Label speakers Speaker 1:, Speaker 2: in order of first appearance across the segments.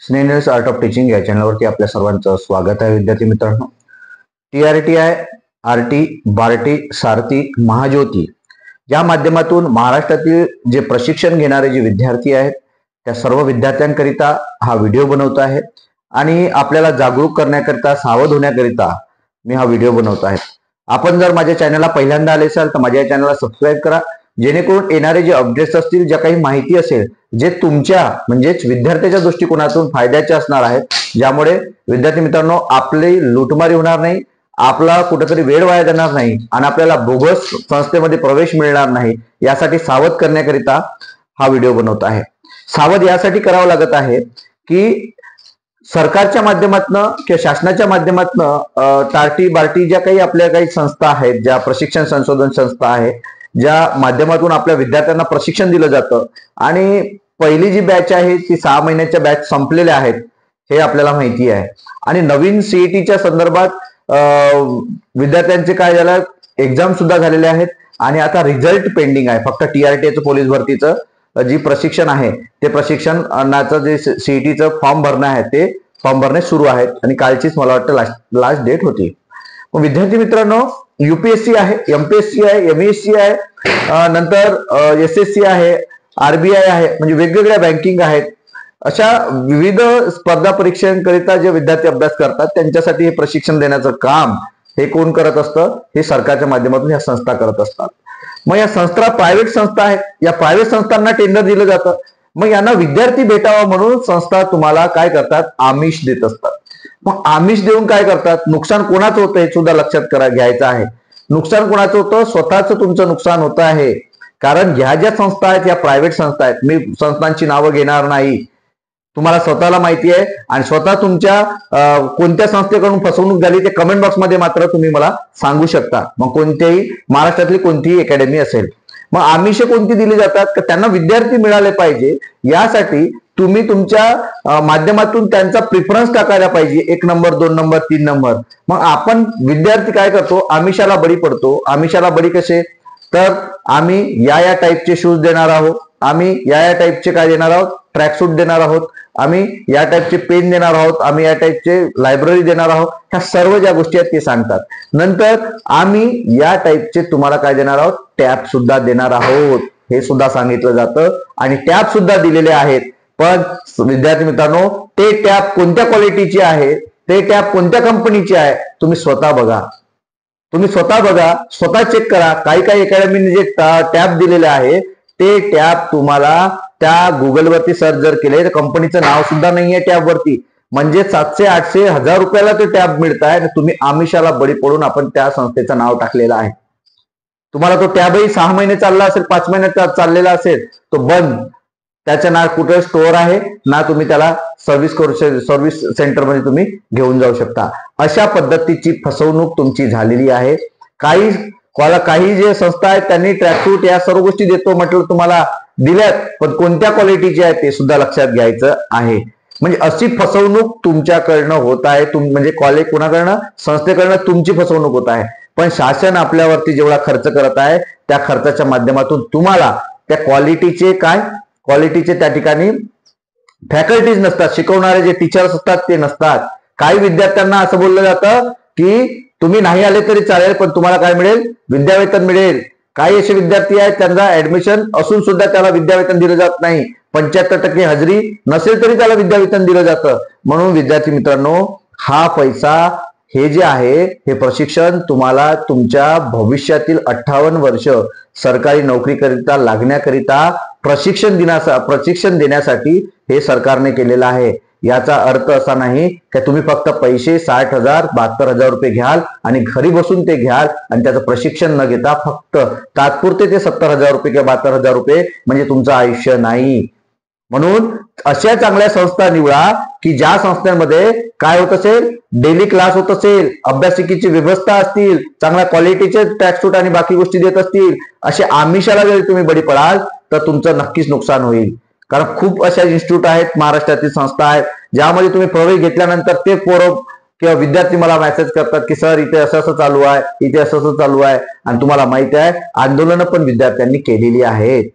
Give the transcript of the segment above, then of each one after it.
Speaker 1: Snehal's art of teaching या चॅनलवरती आपल्या सर्वांचं स्वागत आहे. विद्यार्थी मित्रांनो, TRTI, आरटी, बार्टी, सारथी, महाज्योती या माध्यमातून महाराष्ट्रातील जे प्रशिक्षण घेणारे जे विद्यार्थी आहेत त्या सर्व विद्यार्थ्यांकरिता हा व्हिडिओ बनवतो आहे आणि आपल्याला जागरूक करण्याकरिता, सावध होण्याकरिता मी हा व्हिडिओ बनवतो आहे. आपण जर माझ्या चॅनलला पहिल्यांदा आले असाल तर माझ्या चॅनलला सबस्क्राईब करा, जेणेकरून येणारे जे अपडेट्स असतील, ज्या काही माहिती असेल, जे तुमच्या म्हणजेच विद्यार्थ्याच्या दृष्टिकोनातून फायद्याचे असणार आहेत, ज्यामुळे विद्यार्थी मित्रांनो आपली लुटमारी होणार नाही, आपला कुठेतरी वेळ वाया जाणार नाही आणि आपल्याला बोगस संस्थेमध्ये प्रवेश मिळणार नाही, यासाठी सावध करण्याकरिता हा व्हिडिओ बनवत आहे. सावध यासाठी करावं लागत आहे की सरकारच्या माध्यमातनं किंवा शासनाच्या माध्यमातनं टार्टी बार्टी ज्या काही आपल्या काही संस्था आहेत, ज्या प्रशिक्षण संशोधन संस्था आहे, ज्या माध्यमातून आपल्या विद्यार्थ्यांना प्रशिक्षण दिलं जातं आणि पहिली जी बॅच आहे ती 6 महिन्याच्या बॅच संपलेल्या आहेत हे आपल्याला माहिती आहे. आणि नवीन सीईटीच्या संदर्भात विद्यार्थ्यांचे काय झालं, एक्झाम सुद्धा झालेले आहेत आणि आता रिझल्ट पेंडिंग आहे. फक्त TRTI पोलीस भरतीचं जी प्रशिक्षण आहे ते प्रशिक्षणाचं जे सीईटीचं फॉर्म भरणं आहे ते फॉर्म भरणे सुरू आहेत आणि कालचीच मला वाटतं लास्ट डेट होती. विद्यार्थी मित्रांनो, UPSC आहे, MPSC आहे, MESC आहे, नंतर SSC आहे, RBI आहे, म्हणजे वेगवेगळ्या बँकिंग आहेत. अशा विविध स्पर्धा परीक्षांकरिता जे विद्यार्थी अभ्यास करतात त्यांच्यासाठी हे प्रशिक्षण देण्याचं काम हे कोण करत असतं? हे सरकारच्या माध्यमातून या संस्था करत असतात. मग या संस्था प्रायव्हेट संस्था आहेत, या प्रायव्हेट संस्थांना टेंडर दिलं जातं. मग यांना विद्यार्थी भेटावा म्हणून संस्था तुम्हाला काय करतात? आमिष देत असतात. मग आमिष देऊन काय करतात? नुकसान कोणाचं होतं हे सुद्धा लक्षात घ्यायचं आहे. नुकसान कोणाचं होतं? स्वतःच तुमचं नुकसान होत आहे. कारण ह्या ज्या संस्था आहेत या प्रायव्हेट संस्था आहेत. मी संस्थांची नावं घेणार नाही, तुम्हाला स्वतःला माहिती आहे. आणि स्वतः तुमच्या कोणत्या संस्थेकडून फसवणूक झाली ते कमेंट बॉक्समध्ये मात्र तुम्ही मला सांगू शकता. मग कोणत्याही महाराष्ट्रातली कोणतीही अकॅडमी असेल. मग आमिष कोणती दिली जातात? तर त्यांना विद्यार्थी मिळाले पाहिजे यासाठी तुम्ही तुमच्या माध्यमातून त्यांचा प्रिफरन्स टाकायला पाहिजे, 1 नंबर, 2 नंबर, 3 नंबर. मग आपण विद्यार्थी काय करतो? आमिषाला बळी पडतो. आमिषाला बळी कसे? तर आम्ही या टाईपचे शूज देणार आहोत, आम्ही या टाईपचे काय देणार आहोत? ट्रॅकसूट देणार आहोत, आम्ही या टाईपचे पेन देणार आहोत, आम्ही या टाईपचे लायब्ररी देणार आहोत. ह्या सर्व ज्या गोष्टी आहेत ते सांगतात. नंतर आम्ही या टाईपचे तुम्हाला काय देणार आहोत? टॅब सुद्धा देणार आहोत, हे सुद्धा सांगितलं जातं आणि टॅब सुद्धा दिलेले आहेत. पण विद्यार्थी मित्रांनो, ते टॅब कोणत्या क्वालिटीचे आहे, ते टॅब कोणत्या कंपनीचे आहे, तुम्ही स्वतः बघा. स्वतः चेक करा. काही अकॅडमीने जे टॅब दिलेले आहे ते टॅब तुम्हाला त्या गुगलवरती सर्च जर केले तर कंपनीचं नाव सुद्धा नाहीये टॅब वरती. म्हणजे 700, 800, 1000 रुपयाला ते टॅब मिळत आहे. तुम्ही आमिषाला बळी पडून आपण त्या संस्थेचं नाव टाकलेलं आहे. तुम्हाला तो टॅबही 6 महिने चालला असेल, 5 महिन्यात चाललेला असेल, तो बंद. त्याचं ना कुठे स्टोअर आहे ना तुम्ही त्याला सर्व्हिस सेंटरमध्ये तुम्ही घेऊन जाऊ शकता. अशा पद्धतीची फसवणूक तुमची झालेली आहे. काही जे संस्था आहेत त्यांनी ट्रॅकसूट या सर्व गोष्टी देतो म्हटलं, तुम्हाला दिल्यात, पण कोणत्या क्वालिटीचे आहेत ते सुद्धा लक्षात घ्यायचं आहे. म्हणजे अशी फसवणूक तुमच्याकडनं होत आहे. म्हणजे कॉलेज कोणाकडनं? संस्थेकडनं तुमची फसवणूक होत आहे. पण शासन आपल्यावरती जेवढा खर्च करत आहे त्या खर्चाच्या माध्यमातून तुम्हाला त्या क्वालिटीचे त्या ठिकाणी फॅकल्टीज नसतात, शिकवणारे जे टीचर्स असतात ते नसतात. काही विद्यार्थ्यांना असं बोललं जातं की तुम्ही नाही आले तरी चालेल, पण तुम्हाला काय मिळेल? विद्यावेतन मिळेल. काही असे विद्यार्थी आहेत त्यांना ऍडमिशन असून सुद्धा त्याला विद्यावेतन दिलं जात नाही. 75% हजेरी नसेल तरी त्याला विद्यावेतन दिलं जातं. म्हणून विद्यार्थी मित्रांनो, हा पैसा हे जे आहे हे प्रशिक्षण तुम्हाला तुमच्या भविष्यातील 58 वर्ष सरकारी नोकरीकरिता लागण्याकरिता प्रशिक्षण देण्यासाठी हे सरकारने केलेलं आहे. याचा अर्थ असा नाही की तुम्ही फक्त पैसे 60,000, 72,000 रुपये घ्याल आणि घरी बसून ते घ्याल आणि त्याचं प्रशिक्षण न घेता फक्त तात्पुरते ते 70,000 रुपये किंवा 72,000 रुपये म्हणजे तुमचं आयुष्य नाही. म्हणून अशा चांगल्या संस्था निवडा की ज्या संस्थांमध्ये काय होत असेल? डेली क्लास होत असेल, अभ्यासिकेची व्यवस्था असतील, चांगल्या क्वालिटीचे ट्रॅकसूट आणि बाकी गोष्टी देत असतील. असे आमिषाला जरी तुम्ही बळी पडाल तर तुमचं नक्कीच नुकसान होईल. कारण खूप अशा इन्स्टिट्यूट आहेत, महाराष्ट्रातील संस्था आहेत, ज्यामध्ये तुम्ही प्रवेश घेतल्यानंतर ते पोरं किंवा विद्यार्थी मला मेसेज करतात की सर इथे असं चालू आहे, इथे असं चालू आहे. आणि तुम्हाला माहिती आहे आंदोलनं पण विद्यार्थ्यांनी केलेली आहेत.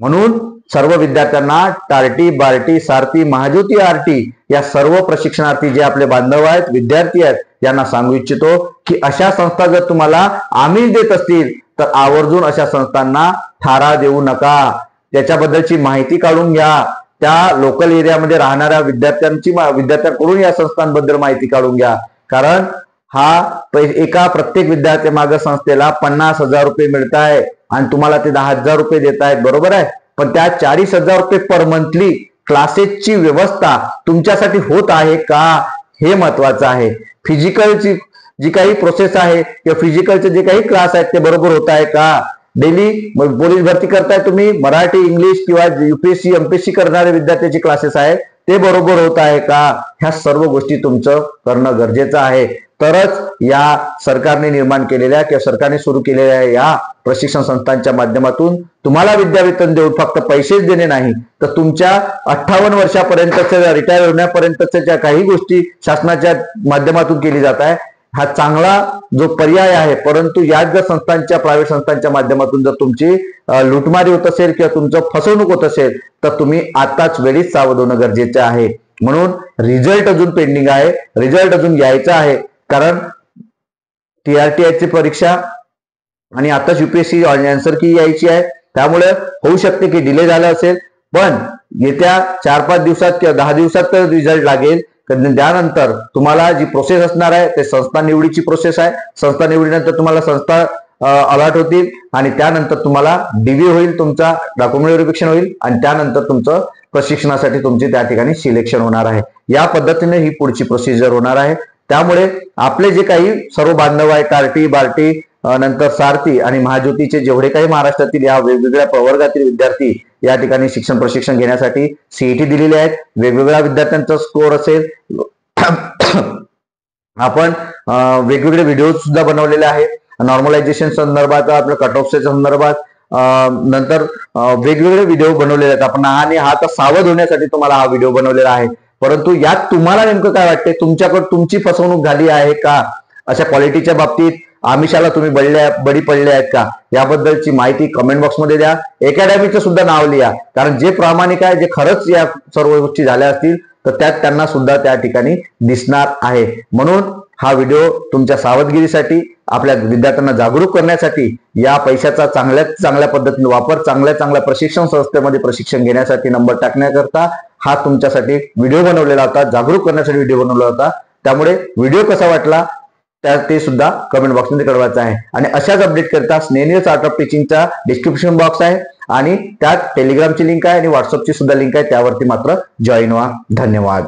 Speaker 1: म्हणून सर्व विद्यार्थ्यांना टार्टी, बार्टी, सारथी, महाज्योती, आरटी या सर्व प्रशिक्षणार्थी जे आपले बांधव आहेत, विद्यार्थी आहेत, यांना सांगू इच्छितो की अशा संस्था जर तुम्हाला आमिष देत असतील तर आवर्जून अशा संस्थांना थारा देऊ नका. त्याच्याबद्दलची माहिती काढून घ्या. त्या लोकल एरियामध्ये राहणाऱ्या विद्यार्थ्यांकडून या संस्थांबद्दल माहिती काढून घ्या. कारण एका प्रत्येक विद्यार्थी मागे संस्थेला 50,000 रुपये मिळत आहे आणि तुम्हाला ते 10,000 रुपये देत आहेत, बरोबर आहे. पण त्या 40,000 रुपये पर मंथली क्लासेसची व्यवस्था तुमच्यासाठी होत आहे का, हे महत्वाचं आहे. फिजिकलची जी काही प्रोसेस आहे किंवा फिजिकलचे जे काही क्लास आहेत ते बरोबर होत आहे का. डेली पोलीस भरती करताय तुम्ही, मराठी, इंग्लिश किंवा UPSC MPSC करणारे विद्यार्थ्यांचे क्लासेस आहेत ते बरोबर होत आहे का, ह्या सर्व गोष्टी तुमचं करणं गरजेचं आहे. तरच या सरकारने निर्माण केलेल्या किंवा सरकारने सुरू केलेल्या या प्रशिक्षण संस्थांच्या माध्यमातून तुम्हाला विद्यावेतन देऊन फक्त पैसेच देणे नाही तर तुमच्या 58 वर्षापर्यंतच्या रिटायर होण्यापर्यंतच्या ज्या काही गोष्टी शासनाच्या माध्यमातून केली जात आहे हा चांगला जो पर्याय आहे. परंतु याच जर संस्थांच्या, प्रायव्हेट संस्थांच्या माध्यमातून जर तुमची लुटमारी होत असेल किंवा तुमचं फसवणूक होत असेल तर तुम्ही आताच वेळीच सावध होणं गरजेचं आहे. म्हणून रिझल्ट अजून पेंडिंग आहे, रिझल्ट अजून यायचा आहे. कारण TRTI ची परीक्षा आणि आताच UPSC आन्सर की यायची आहे. त्यामुळे होऊ शकते की डिले झाला असेल, पण येत्या 4-5 दिवसात किंवा 10 दिवसात तर रिझल्ट लागेल. त्यानंतर तुम्हाला जी प्रोसेस असणार आहे ते संस्था निवडीची प्रोसेस आहे. संस्था निवडीनंतर तुम्हाला संस्था अलॉट होतील आणि त्यानंतर तुम्हाला DV होईल, तुमचा डॉक्युमेंट व्हेरिफिकेशन होईल आणि त्यानंतर तुमचं प्रशिक्षणासाठी तुमचे त्या ठिकाणी सिलेक्शन होणार आहे. या पद्धतीने ही पुढची प्रोसिजर होणार आहे. त्यामुळे आपले जे काही सर्व बांधव आहे, टार्टी, बार्टी, नंतर सारथी आणि महाज्योतीचे जेवढे काही महाराष्ट्रातील या वेगवेगळ्या प्रवर्गातील विद्यार्थी या ठिकाणी शिक्षण प्रशिक्षण घेण्यासाठी CET दिलेले आहेत. वेगवेगळ्या विद्यार्थ्यांचा स्कोर असेल. आपण वेगवेगळे व्हिडिओ सुद्धा बनवलेले आहेत नॉर्मलायझेशन संदर्भात, आपल्या कट ऑफच्या संदर्भात, नंतर वेगवेगळे व्हिडिओ बनवलेले आहेत आपण. आणि हा तर सावध होण्यासाठी तुम्हाला हा व्हिडिओ बनवलेला आहे. परंतु यात तुम्हाला नेमकं काय वाटते, तुमच्याकडे तुमची फसवणूक झाली आहे का, अशा क्वालिटीच्या बाबतीत आमिषाला तुम्ही बळी पडले आहेत का, याबद्दलची माहिती कमेंट बॉक्समध्ये द्या. अकॅडमीचं सुद्धा नाव लिहा. कारण जे प्रामाणिक आहे, जे खरंच या सर्व गोष्टी झाल्या असतील तर त्यात त्यांना सुद्धा त्या ठिकाणी दिसणार आहे. म्हणून हा व्हिडिओ तुमच्या सावधगिरीसाठी, आपल्या विद्यार्थ्यांना जागरूक करण्यासाठी, या पैशाचा चांगल्यात चांगल्या पद्धतीने वापर, चांगल्या प्रशिक्षण संस्थेमध्ये प्रशिक्षण घेण्यासाठी, नंबर टाकण्याकरता हा तुमच्यासाठी व्हिडिओ बनवलेला होता, जागरूक करण्यासाठी व्हिडिओ बनवला होता. त्यामुळे व्हिडिओ कसा वाटला ते सुद्धा कमेंट बॉक्समध्ये कळवायचं आहे. आणि अशाच अपडेट करता स्नेनियर्स आर्ट ऑफ टीचिंगचा डिस्क्रिप्शन बॉक्स आहे आणि त्यात टेलिग्रामची लिंक आहे आणि व्हॉट्सअपची सुद्धा लिंक आहे. त्यावरती मात्र जॉईन व्हा. धन्यवाद.